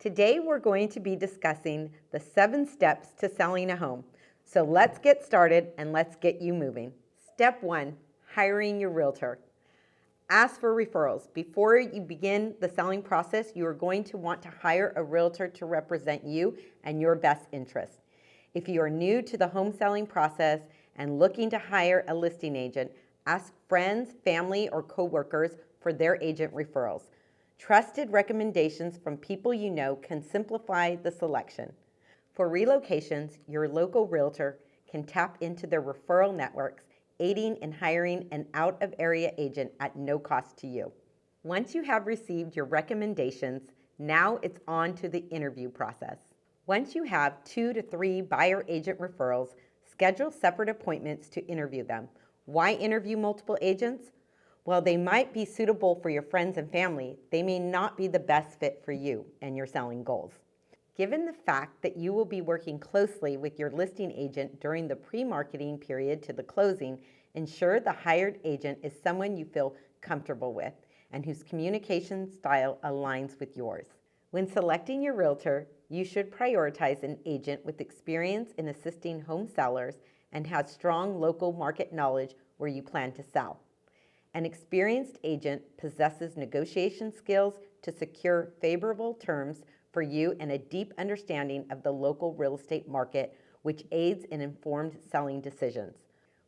Today we're going to be discussing the 7 steps to selling a home. So let's get started and let's get you moving. Step 1, hiring your realtor. Ask for referrals. Before you begin the selling process, you are going to want to hire a realtor to represent you and your best interests. If you are new to the home selling process and looking to hire a listing agent, ask friends, family, or coworkers for their agent referrals. Trusted recommendations from people you know can simplify the selection. For relocations, your local realtor can tap into their referral networks, aiding in hiring an out-of-area agent at no cost to you. Once you have received your recommendations, now it's on to the interview process. Once you have 2 to 3 buyer agent referrals, schedule separate appointments to interview them. Why interview multiple agents? While they might be suitable for your friends and family, they may not be the best fit for you and your selling goals. Given the fact that you will be working closely with your listing agent during the pre-marketing period to the closing, ensure the hired agent is someone you feel comfortable with and whose communication style aligns with yours. When selecting your realtor, you should prioritize an agent with experience in assisting home sellers and has strong local market knowledge where you plan to sell. An experienced agent possesses negotiation skills to secure favorable terms for you and a deep understanding of the local real estate market, which aids in informed selling decisions.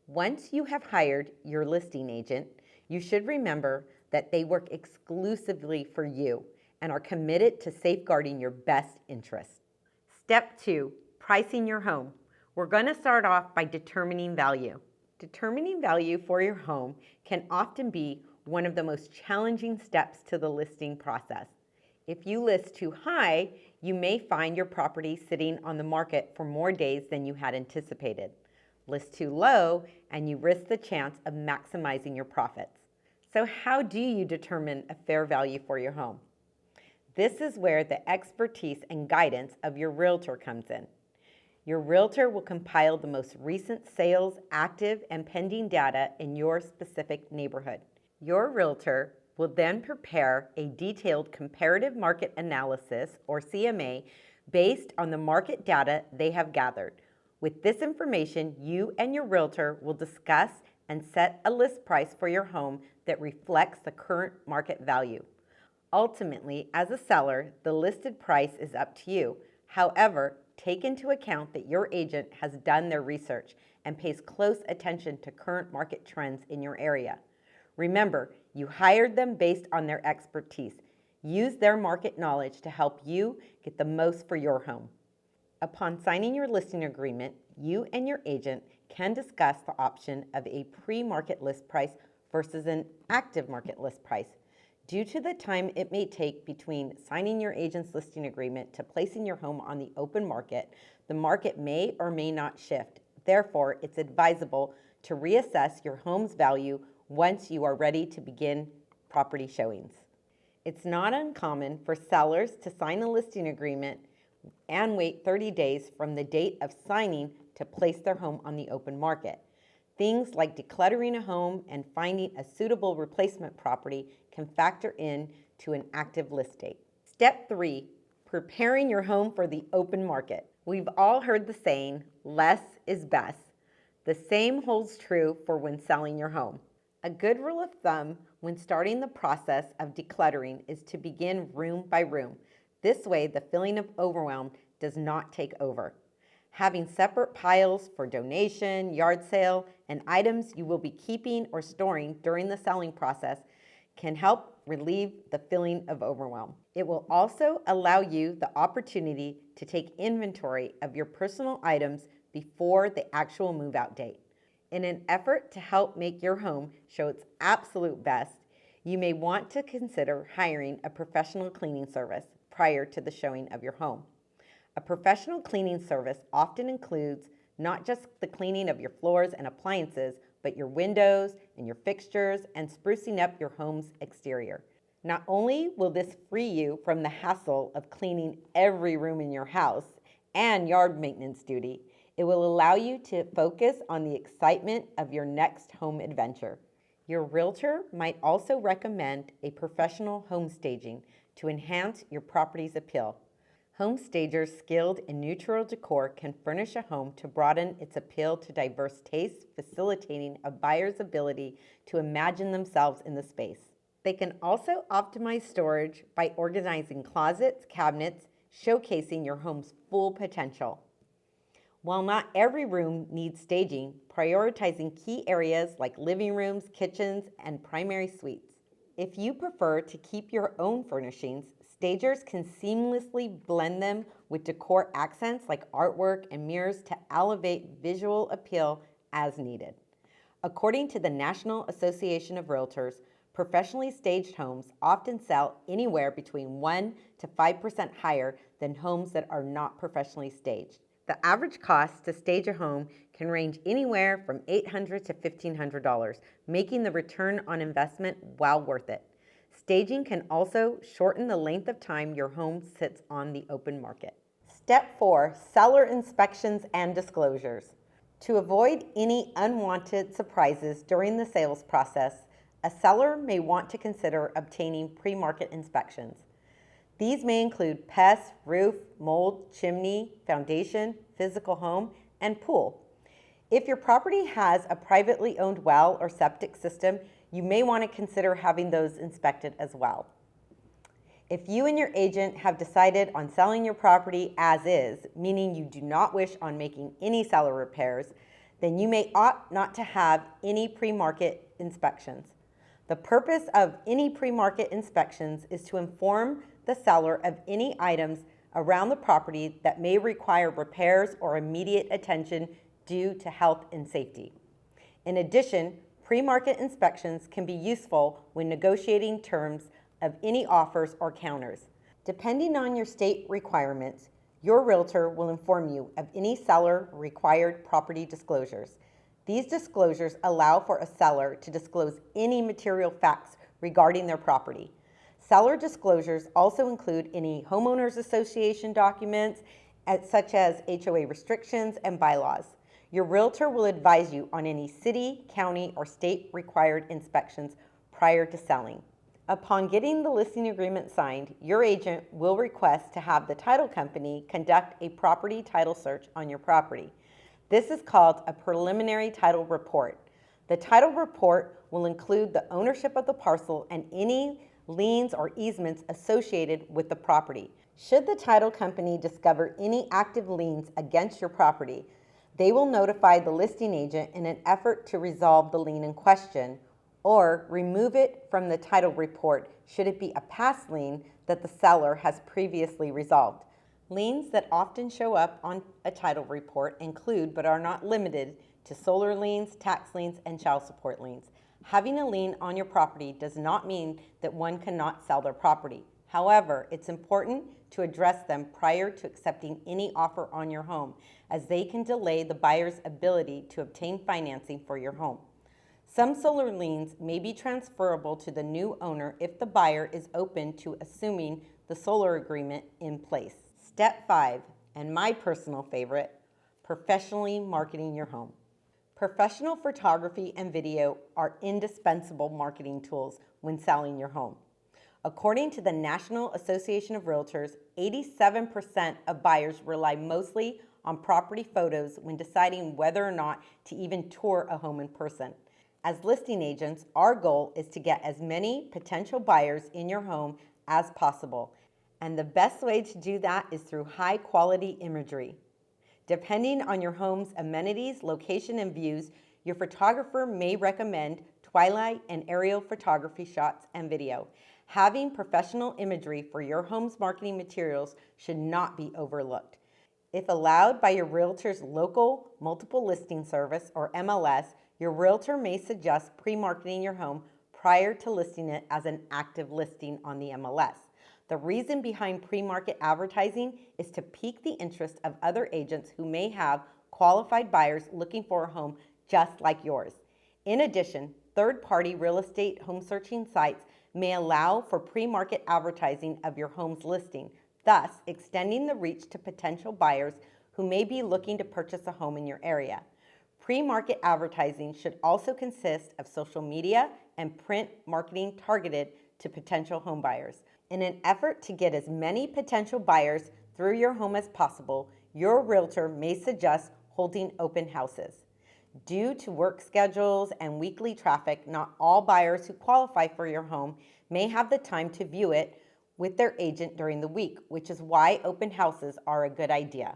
Once you have hired your listing agent, you should remember that they work exclusively for you and are committed to safeguarding your best interests. Step 2, pricing your home. We're going to start off by determining value. Determining value for your home can often be one of the most challenging steps to the listing process. If you list too high, you may find your property sitting on the market for more days than you had anticipated. List too low, and you risk the chance of maximizing your profits. So how do you determine a fair value for your home? This is where the expertise and guidance of your realtor comes in. Your realtor will compile the most recent sales, active, and pending data in your specific neighborhood. Your realtor will then prepare a detailed comparative market analysis, or CMA, based on the market data they have gathered. With this information, you and your realtor will discuss and set a list price for your home that reflects the current market value. Ultimately, as a seller, the listed price is up to you. However, take into account that your agent has done their research and pays close attention to current market trends in your area. Remember, you hired them based on their expertise. Use their market knowledge to help you get the most for your home. Upon signing your listing agreement, you and your agent can discuss the option of a pre-market list price versus an active market list price. Due to the time it may take between signing your agent's listing agreement to placing your home on the open market, the market may or may not shift. Therefore, it's advisable to reassess your home's value once you are ready to begin property showings. It's not uncommon for sellers to sign a listing agreement and wait 30 days from the date of signing to place their home on the open market. Things like decluttering a home and finding a suitable replacement property can factor in to an active list date. Step 3, preparing your home for the open market. We've all heard the saying, less is best. The same holds true for when selling your home. A good rule of thumb when starting the process of decluttering is to begin room by room. This way, the feeling of overwhelm does not take over. Having separate piles for donation, yard sale, and items you will be keeping or storing during the selling process can help relieve the feeling of overwhelm. It will also allow you the opportunity to take inventory of your personal items before the actual move-out date. In an effort to help make your home show its absolute best, you may want to consider hiring a professional cleaning service prior to the showing of your home. A professional cleaning service often includes not just the cleaning of your floors and appliances, but your windows and your fixtures and sprucing up your home's exterior. Not only will this free you from the hassle of cleaning every room in your house and yard maintenance duty, it will allow you to focus on the excitement of your next home adventure. Your realtor might also recommend a professional home staging to enhance your property's appeal. Home stagers skilled in neutral decor can furnish a home to broaden its appeal to diverse tastes, facilitating a buyer's ability to imagine themselves in the space. They can also optimize storage by organizing closets, cabinets, showcasing your home's full potential. While not every room needs staging, prioritizing key areas like living rooms, kitchens, and primary suites. If you prefer to keep your own furnishings, stagers can seamlessly blend them with decor accents like artwork and mirrors to elevate visual appeal as needed. According to the National Association of Realtors, professionally staged homes often sell anywhere between 1 to 5% higher than homes that are not professionally staged. The average cost to stage a home can range anywhere from $800 to $1,500, making the return on investment well worth it. Staging can also shorten the length of time your home sits on the open market. Step 4, seller inspections and disclosures. To avoid any unwanted surprises during the sales process, a seller may want to consider obtaining pre-market inspections. These may include pests, roof, mold, chimney, foundation, physical home, and pool. If your property has a privately owned well or septic system, you may want to consider having those inspected as well. If you and your agent have decided on selling your property as is, meaning you do not wish on making any seller repairs, then you may opt not to have any pre-market inspections. The purpose of any pre-market inspections is to inform the seller of any items around the property that may require repairs or immediate attention due to health and safety. In addition, pre-market inspections can be useful when negotiating terms of any offers or counters. Depending on your state requirements, your realtor will inform you of any seller required property disclosures. These disclosures allow for a seller to disclose any material facts regarding their property. Seller disclosures also include any homeowners association documents, such as HOA restrictions and bylaws. Your realtor will advise you on any city, county, or state required inspections prior to selling. Upon getting the listing agreement signed, your agent will request to have the title company conduct a property title search on your property. This is called a preliminary title report. The title report will include the ownership of the parcel and any liens or easements associated with the property. Should the title company discover any active liens against your property, they will notify the listing agent in an effort to resolve the lien in question, or remove it from the title report should it be a past lien that the seller has previously resolved. Liens that often show up on a title report include, but are not limited to, solar liens, tax liens, and child support liens. Having a lien on your property does not mean that one cannot sell their property. However, it's important to address them prior to accepting any offer on your home, as they can delay the buyer's ability to obtain financing for your home. Some solar liens may be transferable to the new owner if the buyer is open to assuming the solar agreement in place. Step 5, and my personal favorite, professionally marketing your home. Professional photography and video are indispensable marketing tools when selling your home. According to the National Association of Realtors, 87% of buyers rely mostly on property photos when deciding whether or not to even tour a home in person. As listing agents, our goal is to get as many potential buyers in your home as possible, and the best way to do that is through high-quality imagery. Depending on your home's amenities, location, and views, your photographer may recommend twilight and aerial photography shots and video. Having professional imagery for your home's marketing materials should not be overlooked. If allowed by your realtor's local multiple listing service, or MLS, your realtor may suggest pre-marketing your home prior to listing it as an active listing on the MLS. The reason behind pre-market advertising is to pique the interest of other agents who may have qualified buyers looking for a home just like yours. In addition, third-party real estate home searching sites may allow for pre-market advertising of your home's listing, thus extending the reach to potential buyers who may be looking to purchase a home in your area. Pre-market advertising should also consist of social media and print marketing targeted to potential home buyers. In an effort to get as many potential buyers through your home as possible, your realtor may suggest holding open houses. Due to work schedules and weekly traffic, not all buyers who qualify for your home may have the time to view it with their agent during the week, which is why open houses are a good idea.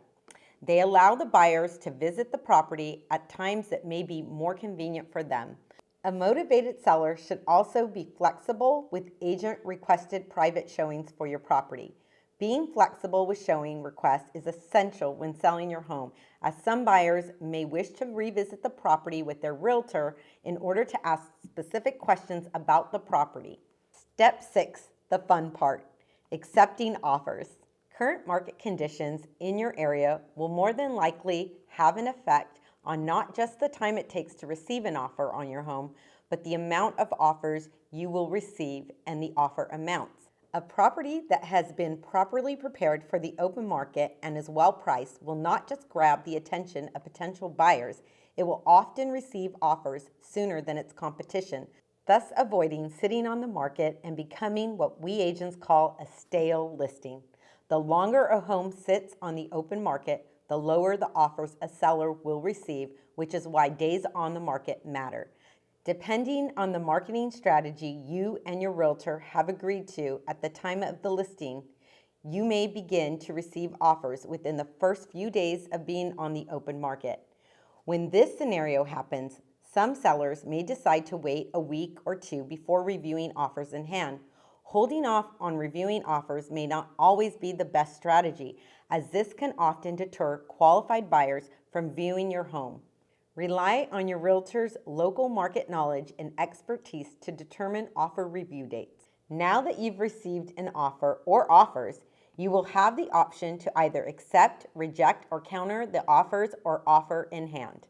They allow the buyers to visit the property at times that may be more convenient for them. A motivated seller should also be flexible with agent-requested private showings for your property. Being flexible with showing requests is essential when selling your home, as some buyers may wish to revisit the property with their realtor in order to ask specific questions about the property. Step 6, the fun part, accepting offers. Current market conditions in your area will more than likely have an effect on not just the time it takes to receive an offer on your home, but the amount of offers you will receive and the offer amounts. A property that has been properly prepared for the open market and is well priced will not just grab the attention of potential buyers, it will often receive offers sooner than its competition, thus avoiding sitting on the market and becoming what we agents call a stale listing. The longer a home sits on the open market, the lower the offers a seller will receive, which is why days on the market matter. Depending on the marketing strategy you and your realtor have agreed to at the time of the listing, you may begin to receive offers within the first few days of being on the open market. When this scenario happens, some sellers may decide to wait a week or two before reviewing offers in hand. Holding off on reviewing offers may not always be the best strategy, as this can often deter qualified buyers from viewing your home. Rely on your realtor's local market knowledge and expertise to determine offer review dates. Now that you've received an offer or offers, you will have the option to either accept, reject, or counter the offers or offer in hand.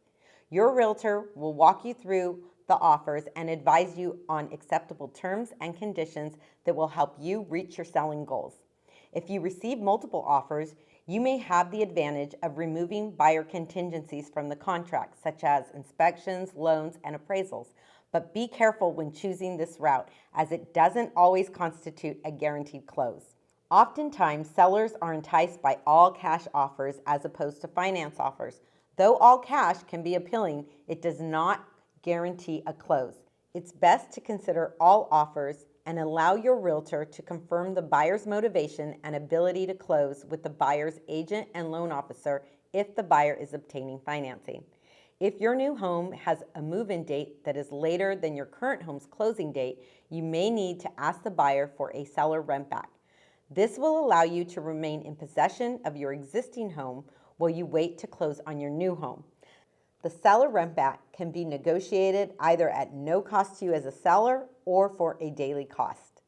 Your realtor will walk you through the offers and advise you on acceptable terms and conditions that will help you reach your selling goals. If you receive multiple offers, you may have the advantage of removing buyer contingencies from the contract, such as inspections, loans, and appraisals. But be careful when choosing this route, as it doesn't always constitute a guaranteed close. Oftentimes, sellers are enticed by all cash offers as opposed to finance offers. Though all cash can be appealing, it does not guarantee a close. It's best to consider all offers and allow your realtor to confirm the buyer's motivation and ability to close with the buyer's agent and loan officer if the buyer is obtaining financing. If your new home has a move-in date that is later than your current home's closing date, you may need to ask the buyer for a seller rent back. This will allow you to remain in possession of your existing home while you wait to close on your new home. The seller rent back can be negotiated either at no cost to you as a seller or for a daily cost.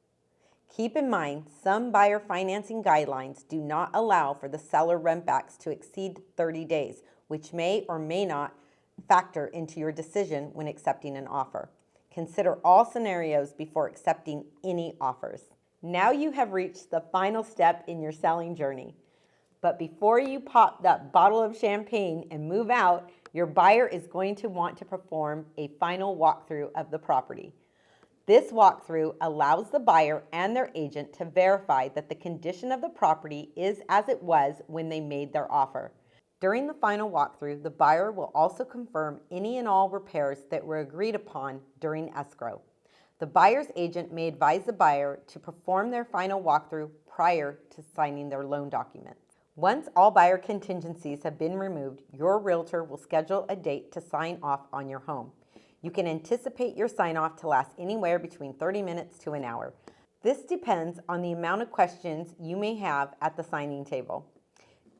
Keep in mind, some buyer financing guidelines do not allow for the seller rent backs to exceed 30 days, which may or may not factor into your decision when accepting an offer. Consider all scenarios before accepting any offers. Now you have reached the final step in your selling journey. But before you pop that bottle of champagne and move out, your buyer is going to want to perform a final walkthrough of the property. This walkthrough allows the buyer and their agent to verify that the condition of the property is as it was when they made their offer. During the final walkthrough, the buyer will also confirm any and all repairs that were agreed upon during escrow. The buyer's agent may advise the buyer to perform their final walkthrough prior to signing their loan documents. Once all buyer contingencies have been removed, your realtor will schedule a date to sign off on your home. You can anticipate your sign off to last anywhere between 30 minutes to an hour. This depends on the amount of questions you may have at the signing table.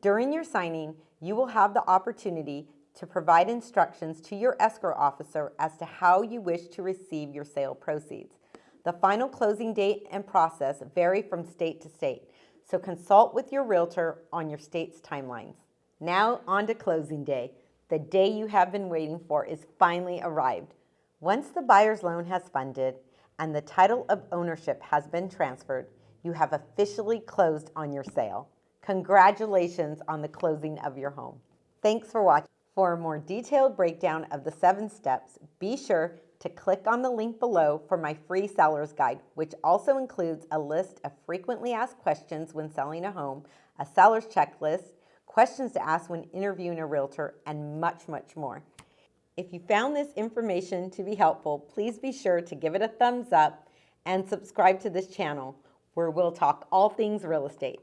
During your signing, you will have the opportunity to provide instructions to your escrow officer as to how you wish to receive your sale proceeds. The final closing date and process vary from state to state, so consult with your realtor on your state's timelines. Now on to closing day. The day you have been waiting for is finally arrived. Once the buyer's loan has funded and the title of ownership has been transferred, you have officially closed on your sale. Congratulations on the closing of your home. Thanks for watching. For a more detailed breakdown of the 7 steps, be sure to click on the link below for my free seller's guide, which also includes a list of frequently asked questions when selling a home, a seller's checklist, questions to ask when interviewing a realtor, and much, much more. If you found this information to be helpful, please be sure to give it a thumbs up and subscribe to this channel where we'll talk all things real estate.